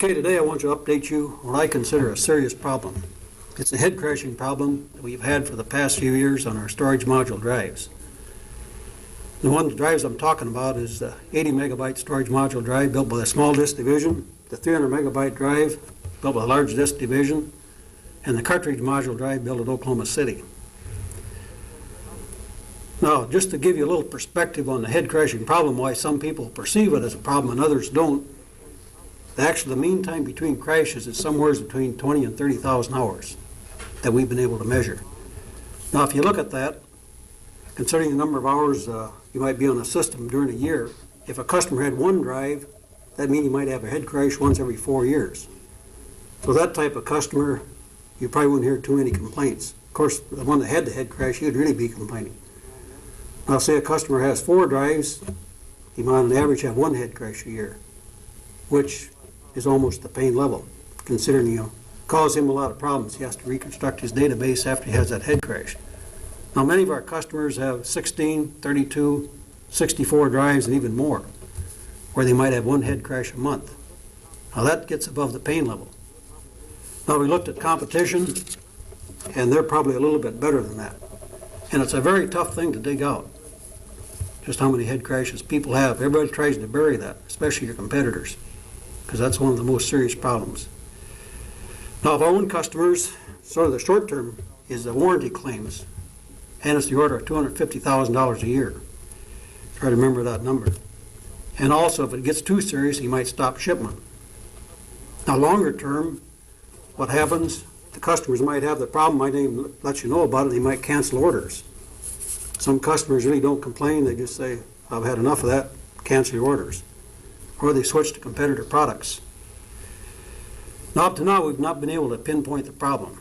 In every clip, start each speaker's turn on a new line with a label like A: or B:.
A: Okay, today I want to update you on what I consider a serious problem. It's a head crashing problem that we've had for the past few years on our storage module drives. The one of the drives I'm talking about is the 80 megabyte storage module drive built by the small disk division, the 300 megabyte drive built by the large disk division, and the cartridge module drive built at Oklahoma City. Now, just to give you a little perspective on the head crashing problem, why some people perceive it as a problem and others don't, actually the mean time between crashes is somewhere between 20 and 30,000 hours that we've been able to measure. Now, if you look at that, considering the number of hours you might be on a system during a year, if a customer had one drive, that means he might have a head crash once every 4 years. So that type of customer, you probably wouldn't hear too many complaints. Of course, the one that had the head crash, he'd really be complaining. Now, say a customer has 4 drives, he might on average have one head crash a year, which is almost the pain level, considering cause him a lot of problems. He has to reconstruct his database after he has that head crash. Now, many of our customers have 16, 32, 64 drives and even more, where they might have one head crash a month. Now, that gets above the pain level. Now, we looked at competition, and they're probably a little bit better than that. And it's a very tough thing to dig out, just how many head crashes people have. Everybody tries to bury that, especially your competitors, because that's one of the most serious problems. Now, of our own customers, sort of the short term is the warranty claims, and it's the order of $250,000 a year. Try to remember that number. And also, if it gets too serious, he might stop shipment. Now, longer term, what happens, the customers might have the problem, might even let you know about it, they might cancel orders. Some customers really don't complain, they just say, I've had enough of that, cancel your orders. Or they switch to competitor products. Now, up to now, we've not been able to pinpoint the problem.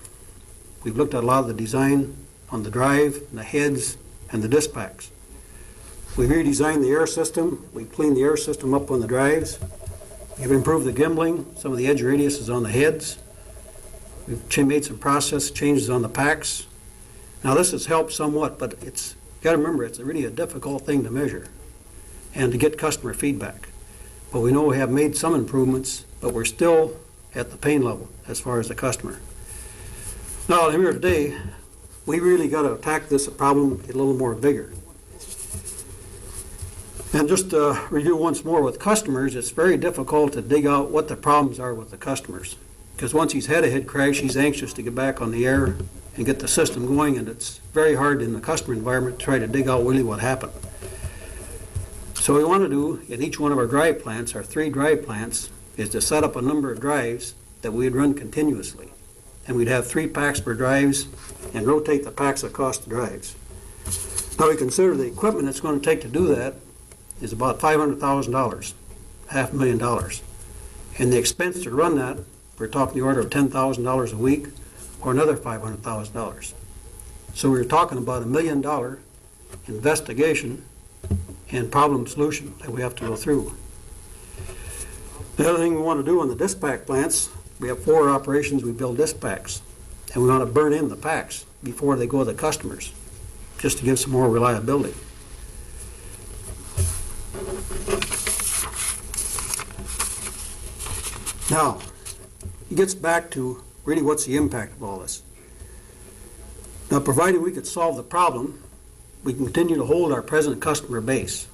A: We've looked at a lot of the design on the drive, and the heads, and the disk packs. We've redesigned the air system. We've cleaned the air system up on the drives. We've improved the gimbling, some of the edge radiuses on the heads. We've made some process changes on the packs. Now, this has helped somewhat, but you got to remember, it's really a difficult thing to measure and to get customer feedback. But we know we have made some improvements, but we're still at the pain level as far as the customer. Now, here today, we really got to attack this problem with a little more vigor. And just to review once more with customers, it's very difficult to dig out what the problems are with the customers. Because once he's had a head crash, he's anxious to get back on the air and get the system going, and it's very hard in the customer environment to try to dig out really what happened. So what we want to do in each one of our drive plants, our 3 drive plants, is to set up a number of drives that we'd run continuously. And we'd have 3 packs per drives and rotate the packs across the drives. Now, we consider the equipment it's going to take to do that is about $500,000, $500,000. And the expense to run that, we're talking the order of $10,000 a week or another $500,000. So we're talking about $1 million investigation and problem solution that we have to go through. The other thing we want to do on the disk pack plants, we have 4 operations we build disk packs, and we want to burn in the packs before they go to the customers, just to give some more reliability. Now, it gets back to really what's the impact of all this. Now, provided we could solve the problem, we can continue to hold our present customer base.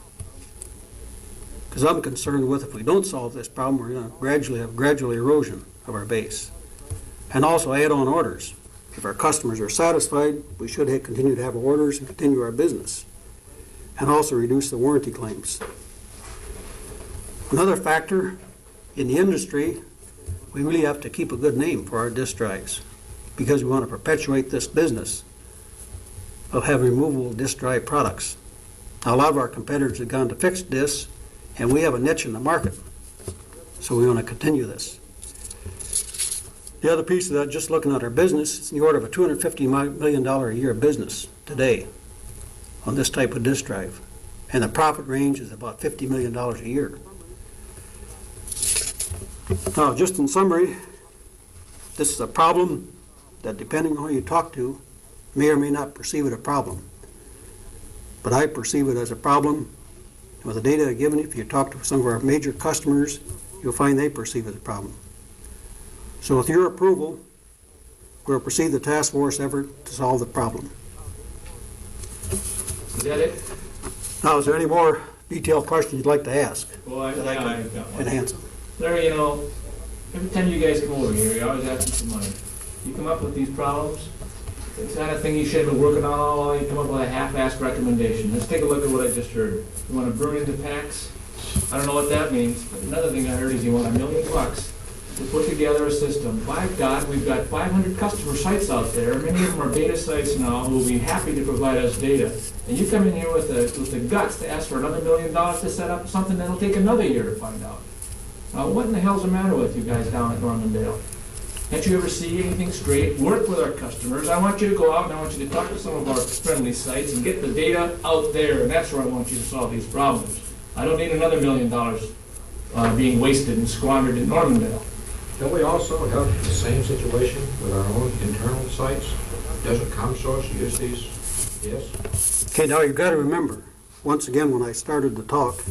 A: Because I'm concerned with if we don't solve this problem, we're going to gradually have gradual erosion of our base. And also add on orders. If our customers are satisfied, we should continue to have orders and continue our business. And also reduce the warranty claims. Another factor in the industry, we really have to keep a good name for our disk drives because we want to perpetuate this business of having removable disk drive products. Now, a lot of our competitors have gone to fixed disks, and we have a niche in the market, so we want to continue this. The other piece of that, just looking at our business, it's in the order of a $250 million a year business today on this type of disk drive, and the profit range is about $50 million a year. Now, just in summary, this is a problem that, depending on who you talk to, may or may not perceive it a problem. But I perceive it as a problem. With the data I've given you, if you talk to some of our major customers, you'll find they perceive it as a problem. So with your approval, we'll proceed the task force effort to solve the problem.
B: Is that it?
A: Now, is there any more detailed questions you'd like to ask?
B: Well, I've got one.
A: Enhance them.
B: Larry, you know, every time you guys come over here, you're always asking for money. You come up with these problems, it's the kind of thing you should have been working on all along. You come up with a half-assed recommendation. Let's take a look at what I just heard. You want to burn into packs? I don't know what that means, but another thing I heard is you want $1 million to put together a system. By God, we've got 500 customer sites out there. Many of them are beta sites now who will be happy to provide us data. And you come in here with the guts to ask for another $1 million to set up something that'll take another year to find out. What in the hell's the matter with you guys down at Normandale? Can't you ever see anything straight? Work with our customers. I want you to go out and I want you to talk to some of our friendly sites and get the data out there, and that's where I want you to solve these problems. I don't need another $1 million being wasted and squandered in Normandale.
C: Don't we also have the same situation with our own internal sites? Doesn't ComSource use these? Yes?
A: Okay, now you've got to remember, once again, when I started to talk,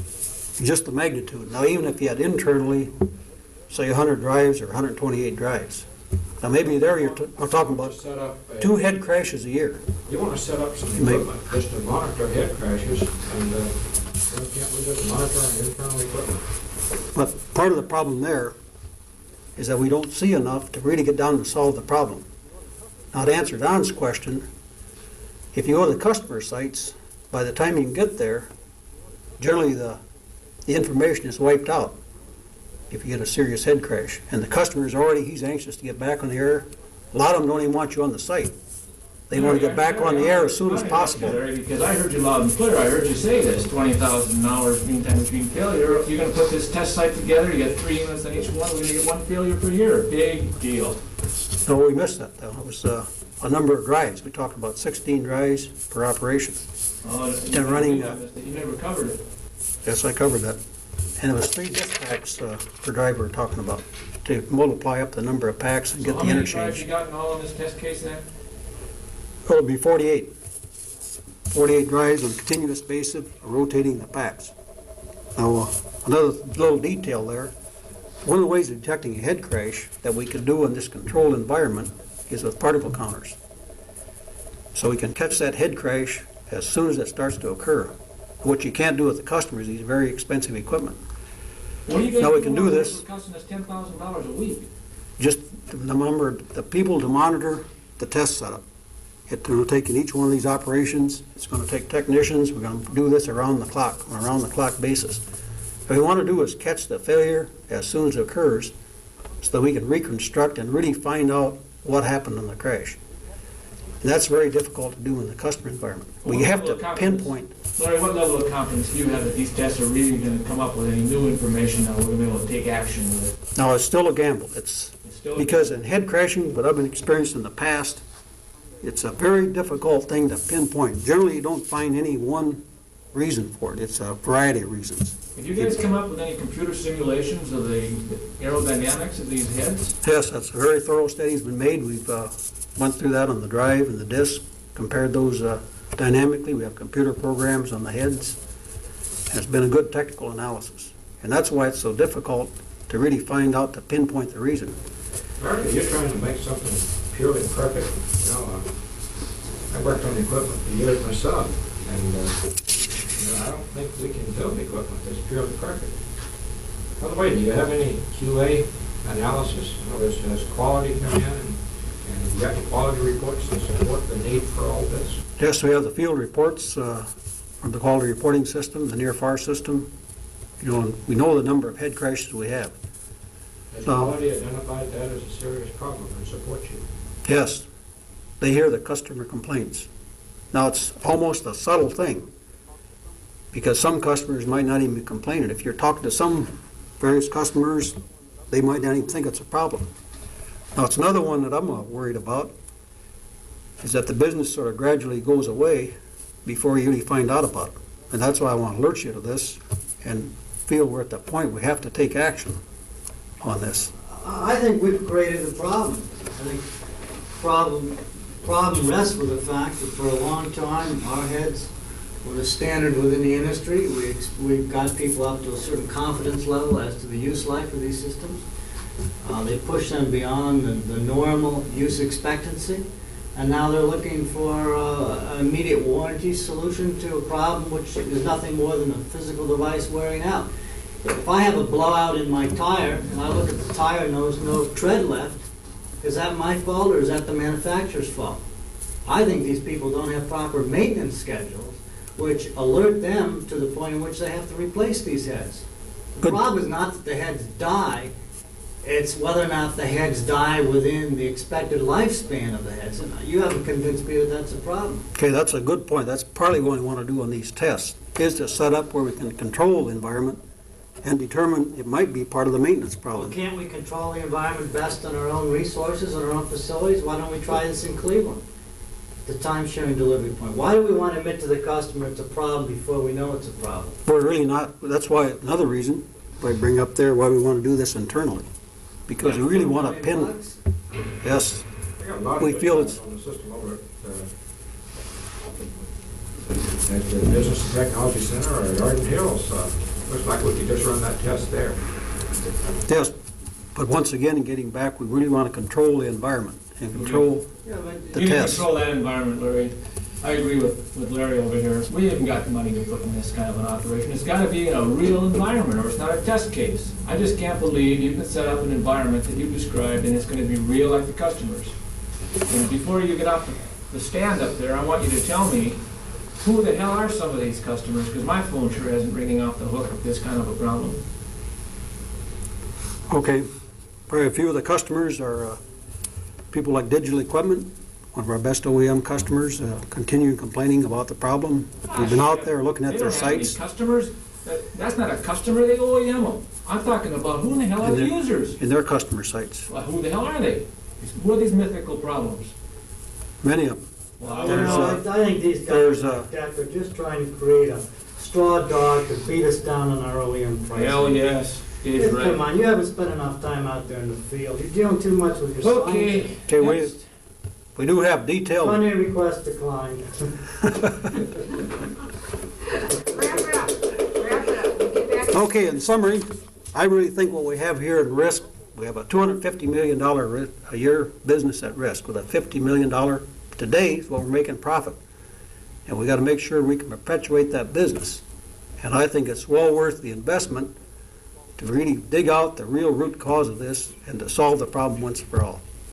A: just the magnitude. Now, even if you had internally, say 100 drives or 128 drives, now maybe there you're talking about
C: Set up
A: 2 head crashes a year.
C: You want to set up some equipment just to monitor head crashes, and why can't we just monitor our internal equipment?
A: But part of the problem there is that we don't see enough to really get down and solve the problem. Now, to answer Don's question, if you go to the customer sites, by the time you can get there, generally the information is wiped out if you get a serious head crash. And the customer is already, he's anxious to get back on the air. A lot of them don't even want you on the site. They want to get back on the air as soon as possible.
B: Because I heard you loud and clear. I heard you say this, 20,000 hours mean time between failure. You're going to put this test site together. You got 3 units on each one. We're going to get 1 failure per year. Big deal.
A: No, we missed that, though. It was a number of drives. We talked about 16 drives per operation.
B: And
A: running,
B: you never covered it.
A: Yes, I covered that. And it was 3 disk packs per drive we're talking about, to multiply up the number of packs and get the
B: How many
A: interchange.
B: drives you got in all in this test case then?
A: It would be 48. 48 drives on a continuous basis, rotating the packs. Now, another little detail there. One of the ways of detecting a head crash that we can do in this controlled environment is with particle counters. So we can catch that head crash as soon as it starts to occur. What you can't do with the customer is these very expensive equipment.
B: What are you
A: Now we can do this.
B: It's costing us $10,000 a week.
A: Just the number, the people to monitor the test setup. It's going to take in each one of these operations. It's going to take technicians. We're going to do this around the clock, on a round-the-clock basis. What we want to do is catch the failure as soon as it occurs so that we can reconstruct and really find out what happened in the crash. And that's very difficult to do in the customer environment. We have to pinpoint.
B: Larry, what level of confidence do you have that these tests are really going to come up with any new information that we're going to be able to take action with?
A: Now, it's still a gamble. It's
B: still
A: because in head crashing, what I've been experienced in the past, it's a very difficult thing to pinpoint. Generally, you don't find any one reason for it. It's a variety of reasons.
B: Have you guys come up with any computer simulations of the aerodynamics of these heads?
A: Yes, that's a very thorough study's been made. We've went through that on the drive and the disk, compared those dynamically. We have computer programs on the heads. And it's been a good technical analysis. And that's why it's so difficult to really find out, to pinpoint the reason.
C: Marty, you're trying to make something purely perfect. You know, I worked on the equipment for years myself, and I don't think we can build equipment that's purely perfect. By the way, do you have any QA analysis? In other words, has quality come in and you got the quality reports to support the need for all this?
A: Yes, we have the field reports from the quality reporting system, the near-far system. You know, and we know the number of head crashes we have.
C: Has quality identified that as a serious problem and support you?
A: Yes, they hear the customer complaints. Now, it's almost a subtle thing, because some customers might not even be complaining. If you're talking to some various customers, they might not even think it's a problem. Now, it's another one that I'm worried about, is that the business sort of gradually goes away before you really find out about it. And that's why I want to alert you to this and feel we're at the point we have to take action on this.
D: I think we've created a problem. I think problem rests with the fact that for a long time our heads were the standard within the industry. We've got people up to a certain confidence level as to the use life of these systems. They push them beyond the normal use expectancy, and now they're looking for an immediate warranty solution to a problem which is nothing more than a physical device wearing out. If I have a blowout in my tire and I look at the tire and there's no tread left, is that my fault or is that the manufacturer's fault? I think these people don't have proper maintenance schedules which alert them to the point in which they have to replace these heads. The
A: Good.
D: problem is not that the heads die, it's whether or not the heads die within the expected lifespan of the heads. And you haven't convinced me that that's a problem.
A: Okay, that's a good point. That's partly what we want to do on these tests, is to set up where we can control the environment and determine it might be part of the maintenance
D: Well,
A: problem.
D: can't we control the environment best on our own resources and our own facilities? Why don't we try this in Cleveland? The time-sharing delivery point. Why do we want to admit to the customer it's a problem before we know it's a problem?
A: We're really not, that's why, another reason, I bring up there why we want to do this internally. Because we really want to pin,
D: $1 million?
A: yes,
C: I got a lot of
A: We
C: good
A: feel
C: guys
A: it's-
C: on the system over at the Business and Technology Center or at Arden Hills. Looks like we could just run that test there.
A: yes. But once again, getting back, we really want to control the environment and control
D: Yeah, but
A: the
B: You can
A: test.
B: control that environment, Larry. I agree with Larry over here. We haven't got the money to put in this kind of an operation. It's gotta be a real environment, or it's not a test case. I just can't believe you can set up an environment that you described, and it's gonna be real like the customers. And before you get off the stand up there, I want you to tell me, who the hell are some of these customers? Because my phone sure isn't ringing off the hook with this kind of a problem.
A: Okay, probably a few of the customers are people like Digital Equipment, one of our best OEM customers, continue complaining about the problem. We've been out there looking at
B: They
A: their
B: don't have any
A: sites.
B: customers. That's not a customer, they OEM them. I'm talking about who in the hell are
A: And
B: the
A: they're-
B: users?
A: In their customer sites,
B: Well, who the hell are they? Who are these mythical problems?
A: many of them.
B: Well, I
D: You
B: wanna
A: There's,
B: know.
D: know, I think these
A: there's,
D: guys like that, they're just trying to create a straw dog to beat us down on our OEM pricing.
B: Hell yes, Dave's
D: Yeah, come
B: right.
D: on, you haven't spent enough time out there in the field. You're dealing too much with your
B: Okay.
D: science.
A: Okay, we,
B: next.
A: we do have detailed,
D: Funding request declined.
E: Wrap it up, wrap it up, we'll get back to
A: okay, in summary, I really think what we have here at risk, we have a $250 million a year business at risk with a $50 million today is what we're making profit. And we got to make sure we can perpetuate that business. And I think it's well worth the investment to really dig out the real root cause of this and to solve the problem once for all.